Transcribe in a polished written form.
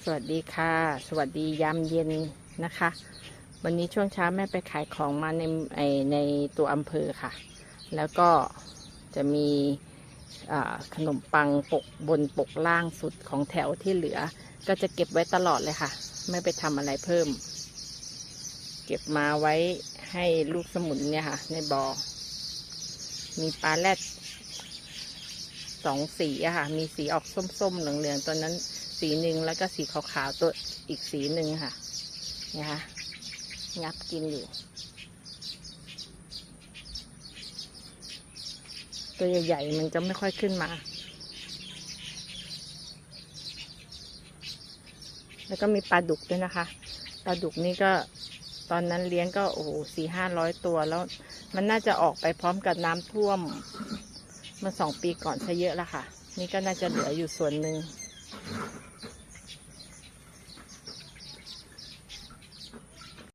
สวัสดีค่ะสวัสดียามเย็นนะคะ วันนี้ช่วงเช้าแม่ไปขายของมาในตัวอำเภอค่ะ แล้วก็จะมีขนมปังปกบนปกล่างสุดของแถวที่เหลือก็จะเก็บไว้ตลอดเลยค่ะไม่ไปทำอะไรเพิ่ม เก็บมาไว้ให้ลูกสมุนเนี่ยค่ะในบ่อมีปลาแรด2 สีอะค่ะมีสีออกส้มๆเหลืองๆตัวนั้นสีหนึ่งแล้วก็สีขาวๆตัวอีกสีหนึ่งค่ะเนี่ยค่ะงับกินอยู่ตัวใหญ่ๆมันจะไม่ค่อยขึ้นมาแล้วก็มีปลาดุกด้วยนะคะปลาดุกนี่ก็ตอนนั้นเลี้ยงก็โอ้โห400-500 ตัวแล้วมันน่าจะออกไปพร้อมกับน้ำท่วมเมื่อ2 ปีก่อนซะเยอะแล้วค่ะนี่ก็น่าจะเหลืออยู่ส่วนหนึ่ง